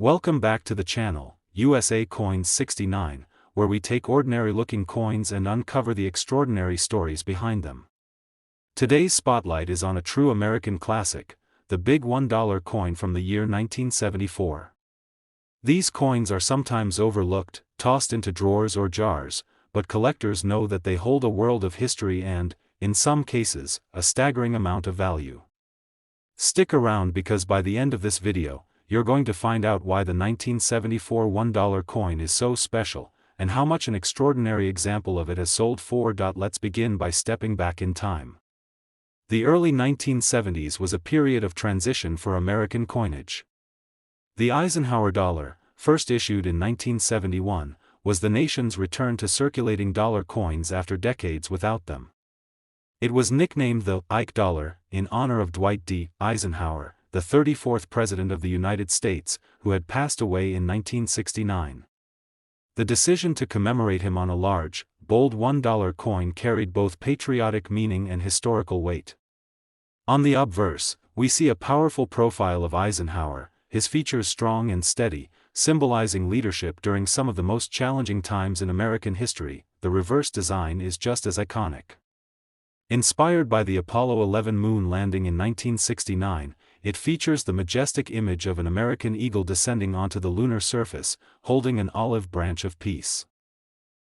Welcome back to the channel, USA Coins 69, where we take ordinary-looking coins and uncover the extraordinary stories behind them. Today's spotlight is on a true American classic, the big $1 coin from the year 1974. These coins are sometimes overlooked, tossed into drawers or jars, but collectors know that they hold a world of history and, in some cases, a staggering amount of value. Stick around because by the end of this video, you're going to find out why the 1974 $1 coin is so special, and how much an extraordinary example of it has sold for. Let's begin by stepping back in time. The early 1970s was a period of transition for American coinage. The Eisenhower Dollar, first issued in 1971, was the nation's return to circulating dollar coins after decades without them. It was nicknamed the Ike Dollar, in honor of Dwight D. Eisenhower, the 34th President of the United States, who had passed away in 1969. The decision to commemorate him on a large, bold $1 coin carried both patriotic meaning and historical weight. On the obverse, we see a powerful profile of Eisenhower, his features strong and steady, symbolizing leadership during some of the most challenging times in American history. The reverse design is just as iconic. Inspired by the Apollo 11 moon landing in 1969, it features the majestic image of an American eagle descending onto the lunar surface, holding an olive branch of peace.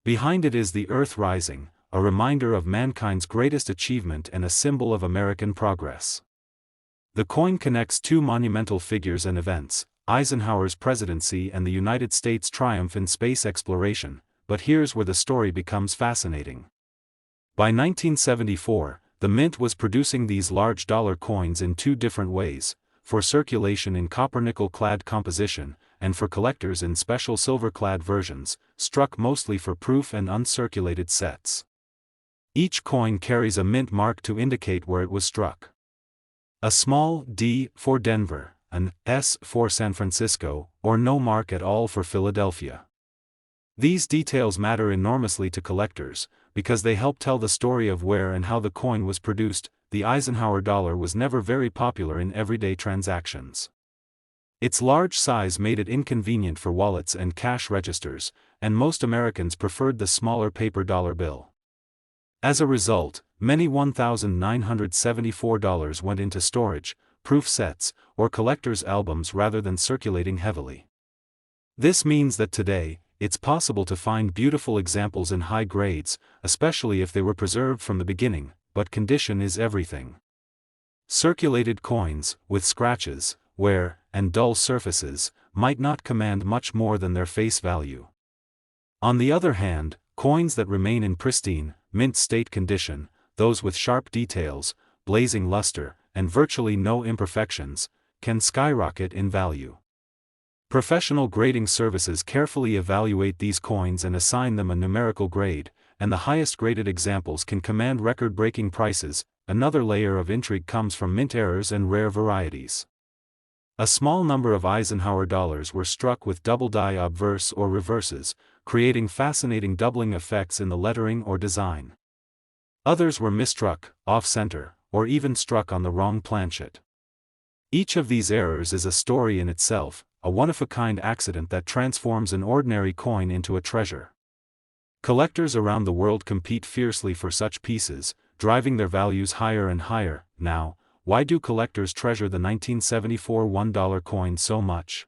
Behind it is the Earth rising, a reminder of mankind's greatest achievement and a symbol of American progress. The coin connects two monumental figures and events, Eisenhower's presidency and the United States' triumph in space exploration, but here's where the story becomes fascinating. By 1974, the Mint was producing these large dollar coins in two different ways, for circulation in copper-nickel-clad composition, and for collectors in special silver-clad versions, struck mostly for proof and uncirculated sets. Each coin carries a mint mark to indicate where it was struck. A small D for Denver, an S for San Francisco, or no mark at all for Philadelphia. These details matter enormously to collectors, because they help tell the story of where and how the coin was produced. The Eisenhower dollar was never very popular in everyday transactions. Its large size made it inconvenient for wallets and cash registers, and most Americans preferred the smaller paper dollar bill. As a result, many $1,974 went into storage, proof sets, or collectors' albums rather than circulating heavily. This means that today, it's possible to find beautiful examples in high grades, especially if they were preserved from the beginning, but condition is everything. Circulated coins, with scratches, wear, and dull surfaces, might not command much more than their face value. On the other hand, coins that remain in pristine, mint state condition, those with sharp details, blazing luster, and virtually no imperfections, can skyrocket in value. Professional grading services carefully evaluate these coins and assign them a numerical grade, and the highest graded examples can command record-breaking prices. Another layer of intrigue comes from mint errors and rare varieties. A small number of Eisenhower dollars were struck with double die obverse or reverses, creating fascinating doubling effects in the lettering or design. Others were misstruck, off-center, or even struck on the wrong planchet. Each of these errors is a story in itself, a one-of-a-kind accident that transforms an ordinary coin into a treasure. Collectors around the world compete fiercely for such pieces, driving their values higher and higher. Now, why do collectors treasure the 1974 $1 coin so much?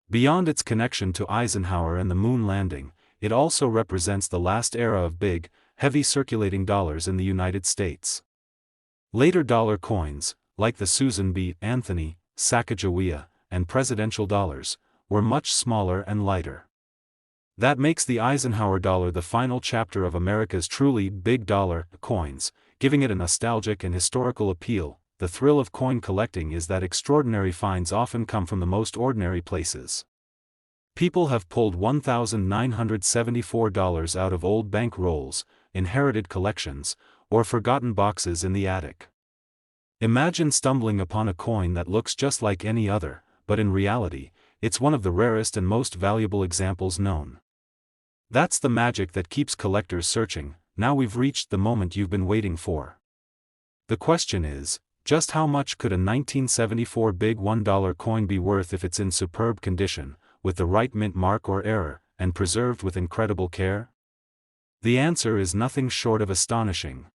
Beyond its connection to Eisenhower and the moon landing, it also represents the last era of big, heavy circulating dollars in the United States. Later dollar coins, like the Susan B. Anthony, Sacagawea, and presidential dollars, were much smaller and lighter. That makes the Eisenhower dollar the final chapter of America's truly big dollar coins, giving it a nostalgic and historical appeal. The thrill of coin collecting is that extraordinary finds often come from the most ordinary places. People have pulled $1,974 out of old bank rolls, inherited collections, or forgotten boxes in the attic. Imagine stumbling upon a coin that looks just like any other, but in reality, it's one of the rarest and most valuable examples known. That's the magic that keeps collectors searching. Now we've reached the moment you've been waiting for. The question is Just how much could a 1974 big $1 coin be worth if it's in superb condition, with the right mint mark or error, and preserved with incredible care? The answer is nothing short of astonishing.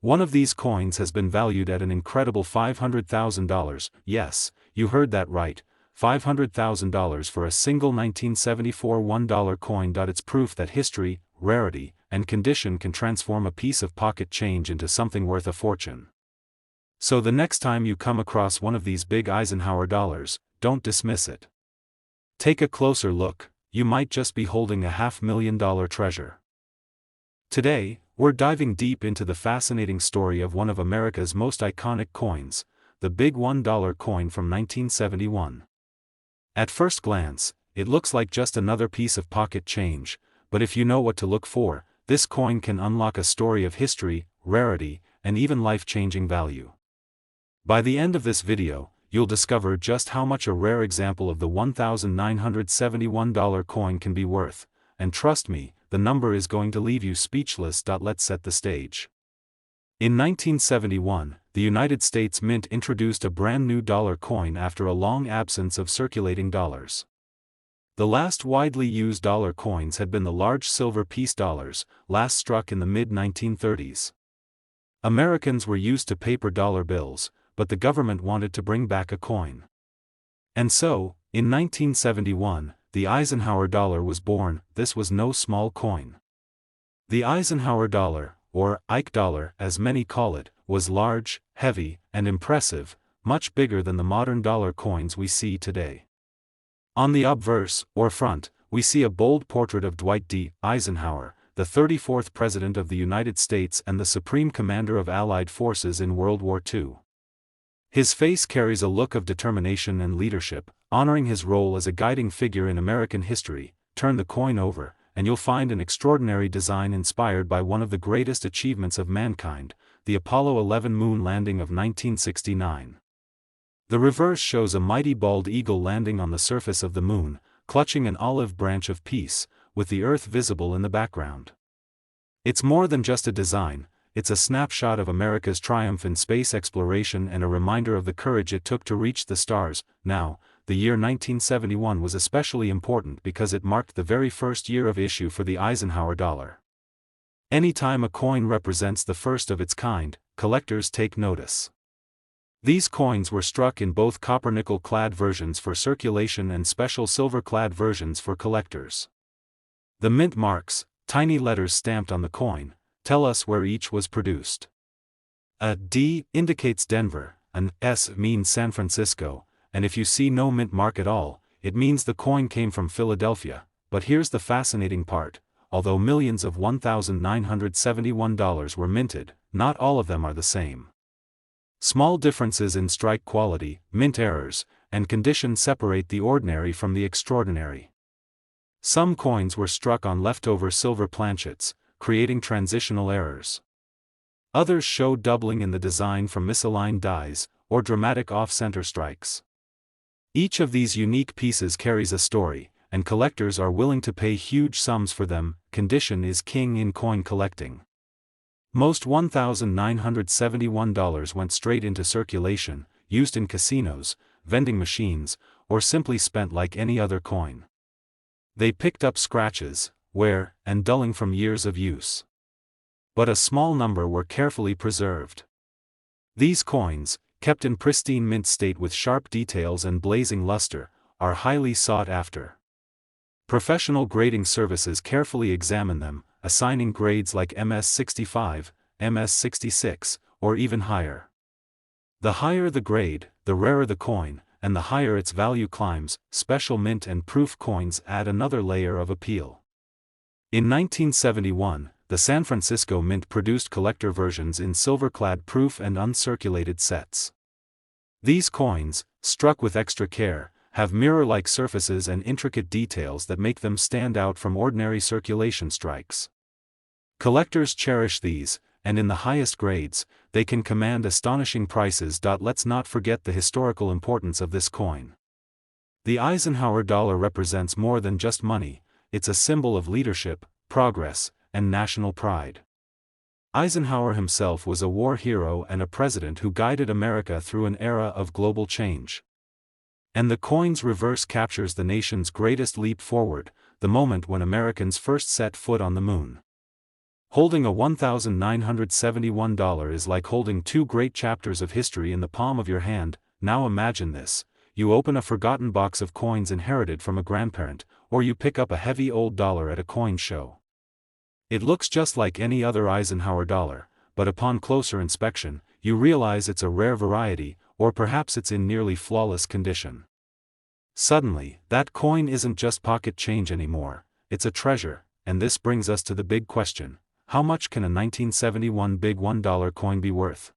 One of these coins has been valued at an incredible $500,000, yes, you heard that right, $500,000 for a single 1974 $1 coin. It's proof that history, rarity, and condition can transform a piece of pocket change into something worth a fortune. So the next time you come across one of these big Eisenhower dollars, don't dismiss it. Take a closer look, you might just be holding a $500,000 treasure. Today, we're diving deep into the fascinating story of one of America's most iconic coins, the big $1 coin from 1971. At first glance, it looks like just another piece of pocket change, but if you know what to look for, this coin can unlock a story of history, rarity, and even life-changing value. By the end of this video, you'll discover just how much a rare example of the $1,971 coin can be worth, and trust me, the number is going to leave you speechless. Let's set the stage. In 1971, the United States Mint introduced a brand new dollar coin after a long absence of circulating dollars. The last widely used dollar coins had been the large silver piece dollars, last struck in the mid-1930s. Americans were used to paper dollar bills, but the government wanted to bring back a coin. And so, in 1971, the Eisenhower Dollar was born. This was no small coin. The Eisenhower Dollar, or Ike Dollar as many call it, was large, heavy, and impressive, much bigger than the modern dollar coins we see today. On the obverse, or front, we see a bold portrait of Dwight D. Eisenhower, the 34th President of the United States and the Supreme Commander of Allied Forces in World War II. His face carries a look of determination and leadership, honoring his role as a guiding figure in American history. Turn the coin over, and you'll find an extraordinary design inspired by one of the greatest achievements of mankind, the Apollo 11 moon landing of 1969. The reverse shows a mighty bald eagle landing on the surface of the moon, clutching an olive branch of peace, with the Earth visible in the background. It's more than just a design, it's a snapshot of America's triumph in space exploration and a reminder of the courage it took to reach the stars. Now, the year 1971 was especially important because it marked the very first year of issue for the Eisenhower Dollar. Anytime a coin represents the first of its kind, collectors take notice. These coins were struck in both copper-nickel-clad versions for circulation and special silver-clad versions for collectors. The mint marks, tiny letters stamped on the coin, tell us where each was produced. A D indicates Denver, an S means San Francisco, and if you see no mint mark at all, it means the coin came from Philadelphia. But here's the fascinating part: although millions of $1,971 were minted, not all of them are the same. Small differences in strike quality, mint errors, and condition separate the ordinary from the extraordinary. Some coins were struck on leftover silver planchets, creating transitional errors. Others show doubling in the design from misaligned dies, or dramatic off-center strikes. Each of these unique pieces carries a story, and collectors are willing to pay huge sums for them. Condition is king in coin collecting. Most $1,971 went straight into circulation, used in casinos, vending machines, or simply spent like any other coin. They picked up scratches, wear, and dulling from years of use. But a small number were carefully preserved. These coins, kept in pristine mint state with sharp details and blazing luster, are highly sought after. Professional grading services carefully examine them, assigning grades like MS65, MS66, or even higher. The higher the grade, the rarer the coin, and the higher its value climbs. Special mint and proof coins add another layer of appeal. In 1971, the San Francisco Mint produced collector versions in silver-clad proof and uncirculated sets. These coins, struck with extra care, have mirror-like surfaces and intricate details that make them stand out from ordinary circulation strikes. Collectors cherish these, and in the highest grades, they can command astonishing prices. Let's not forget the historical importance of this coin. The Eisenhower Dollar represents more than just money, it's a symbol of leadership, progress, and national pride. Eisenhower himself was a war hero and a president who guided America through an era of global change. And the coin's reverse captures the nation's greatest leap forward, the moment when Americans first set foot on the moon. Holding a $1,971 is like holding two great chapters of history in the palm of your hand. Now imagine this: you open a forgotten box of coins inherited from a grandparent, or you pick up a heavy old dollar at a coin show. It looks just like any other Eisenhower dollar, but upon closer inspection, you realize it's a rare variety, or perhaps it's in nearly flawless condition. Suddenly, that coin isn't just pocket change anymore, it's a treasure, and this brings us to the big question: how much can a 1971 big $1 coin be worth?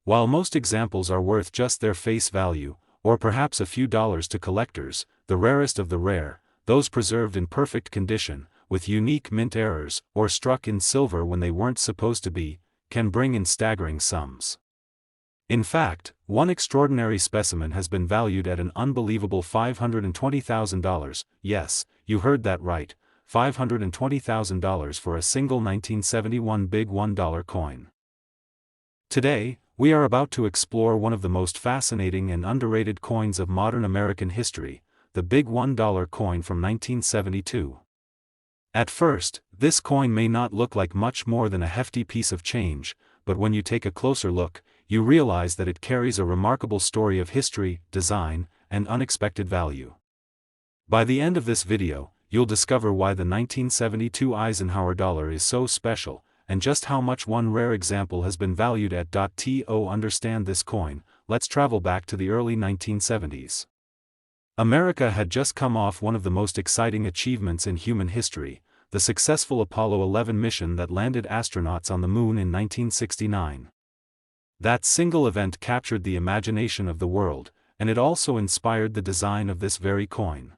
While most examples are worth just their face value, or perhaps a few dollars to collectors, the rarest of the rare, those preserved in perfect condition, with unique mint errors, or struck in silver when they weren't supposed to be, can bring in staggering sums. In fact, one extraordinary specimen has been valued at an unbelievable $520,000, yes, you heard that right, $520,000 for a single 1971 big $1 coin. Today, we are about to explore one of the most fascinating and underrated coins of modern American history, the big $1 coin from 1972. At first, this coin may not look like much more than a hefty piece of change, but when you take a closer look, you realize that it carries a remarkable story of history, design, and unexpected value. By the end of this video, you'll discover why the 1972 Eisenhower dollar is so special, and just how much one rare example has been valued at. To understand this coin, let's travel back to the early 1970s. America had just come off one of the most exciting achievements in human history, the successful Apollo 11 mission that landed astronauts on the moon in 1969. That single event captured the imagination of the world, and it also inspired the design of this very coin.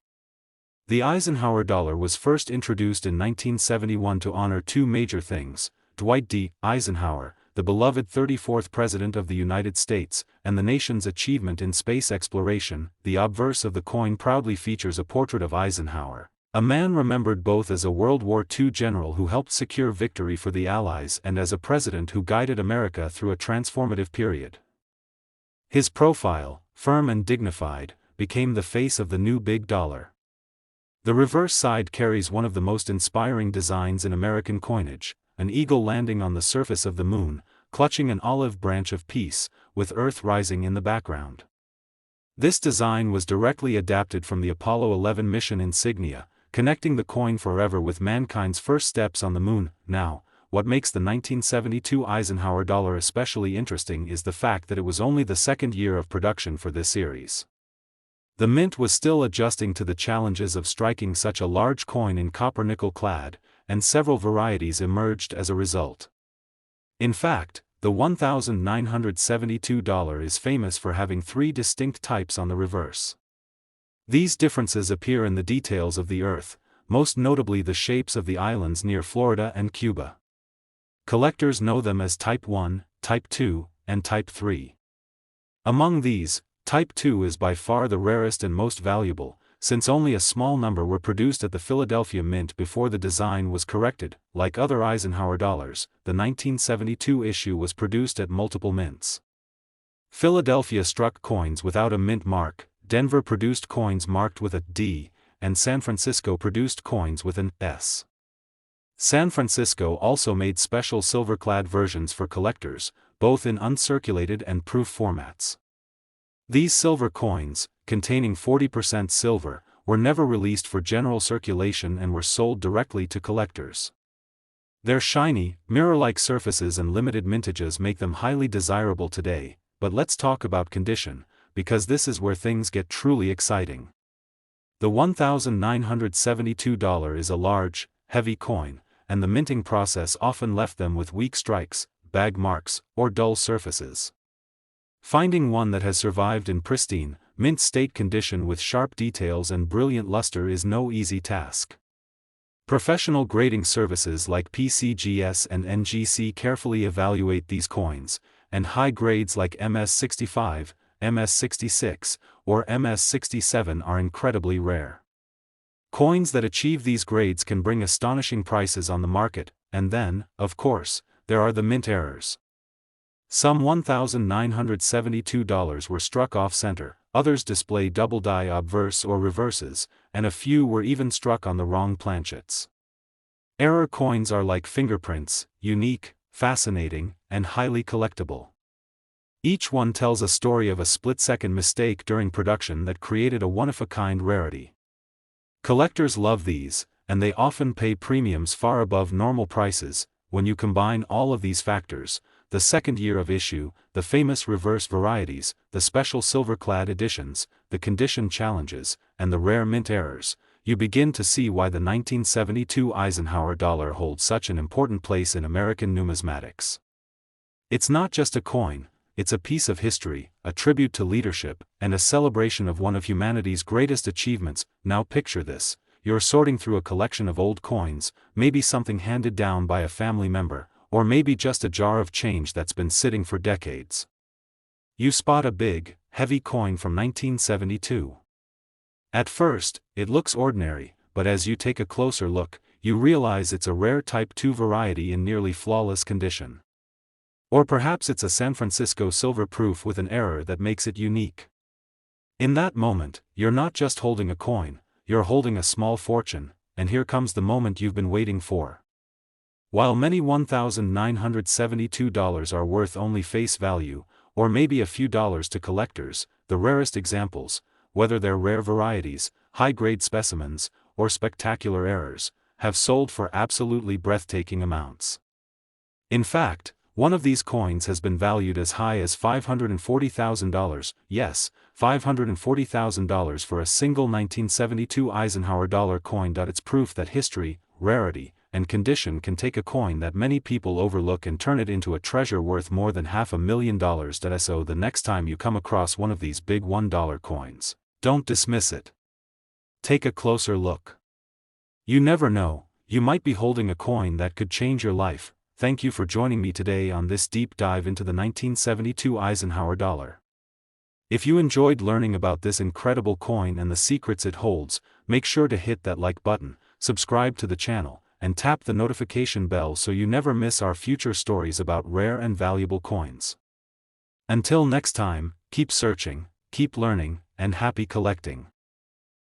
The Eisenhower dollar was first introduced in 1971 to honor two major things: Dwight D. Eisenhower, the beloved 34th President of the United States, and the nation's achievement in space exploration. The obverse of the coin proudly features a portrait of Eisenhower, a man remembered both as a World War II general who helped secure victory for the Allies and as a president who guided America through a transformative period. His profile, firm and dignified, became the face of the new big dollar. The reverse side carries one of the most inspiring designs in American coinage: an eagle landing on the surface of the moon, clutching an olive branch of peace, with Earth rising in the background. This design was directly adapted from the Apollo 11 mission insignia, connecting the coin forever with mankind's first steps on the moon. Now, what makes the 1972 Eisenhower dollar especially interesting is the fact that it was only the second year of production for this series. The mint was still adjusting to the challenges of striking such a large coin in copper-nickel clad, and several varieties emerged as a result. In fact, the $1,972 is famous for having three distinct types on the reverse. These differences appear in the details of the Earth, most notably the shapes of the islands near Florida and Cuba. Collectors know them as Type 1, Type 2, and Type 3. Among these, Type 2 is by far the rarest and most valuable, since only a small number were produced at the Philadelphia Mint before the design was corrected. Like other Eisenhower dollars, the 1972 issue was produced at multiple mints. Philadelphia struck coins without a mint mark, Denver produced coins marked with a D, and San Francisco produced coins with an S. San Francisco also made special silver-clad versions for collectors, both in uncirculated and proof formats. These silver coins, containing 40% silver, were never released for general circulation and were sold directly to collectors. Their shiny, mirror-like surfaces and limited mintages make them highly desirable today, but let's talk about condition, because this is where things get truly exciting. The $1,972 is a large, heavy coin, and the minting process often left them with weak strikes, bag marks, or dull surfaces. Finding one that has survived in pristine, mint state condition with sharp details and brilliant luster is no easy task. Professional grading services like PCGS and NGC carefully evaluate these coins, and high grades like MS65, MS66, or MS67 are incredibly rare. Coins that achieve these grades can bring astonishing prices on the market, and then, of course, there are the mint errors. Some $1,972 were struck off-center, others display double die obverse or reverses, and a few were even struck on the wrong planchets. Error coins are like fingerprints, unique, fascinating, and highly collectible. Each one tells a story of a split-second mistake during production that created a one-of-a-kind rarity. Collectors love these, and they often pay premiums far above normal prices. When you combine all of these factors, the second year of issue, the famous reverse varieties, the special silver-clad editions, the condition challenges, and the rare mint errors, you begin to see why the 1972 Eisenhower dollar holds such an important place in American numismatics. It's not just a coin, it's a piece of history, a tribute to leadership, and a celebration of one of humanity's greatest achievements. Now picture this: you're sorting through a collection of old coins, maybe something handed down by a family member, or maybe just a jar of change that's been sitting for decades. You spot a big, heavy coin from 1972. At first, it looks ordinary, but as you take a closer look, you realize it's a rare Type II variety in nearly flawless condition. Or perhaps it's a San Francisco silver proof with an error that makes it unique. In that moment, you're not just holding a coin, you're holding a small fortune, and here comes the moment you've been waiting for. While many $1,972 are worth only face value, or maybe a few dollars to collectors, the rarest examples, whether they're rare varieties, high-grade specimens, or spectacular errors, have sold for absolutely breathtaking amounts. In fact, one of these coins has been valued as high as $540,000, yes, $540,000 for a single 1972 Eisenhower dollar coin. It's proof that history, rarity, and condition can take a coin that many people overlook and turn it into a treasure worth more than $500,000. So the next time you come across one of these big $1 coins, don't dismiss it. Take a closer look. You never know, you might be holding a coin that could change your life. Thank you for joining me today on this deep dive into the 1972 Eisenhower dollar. If you enjoyed learning about this incredible coin and the secrets it holds, make sure to hit that like button, subscribe to the channel, and tap the notification bell so you never miss our future stories about rare and valuable coins. Until next time, keep searching, keep learning, and happy collecting.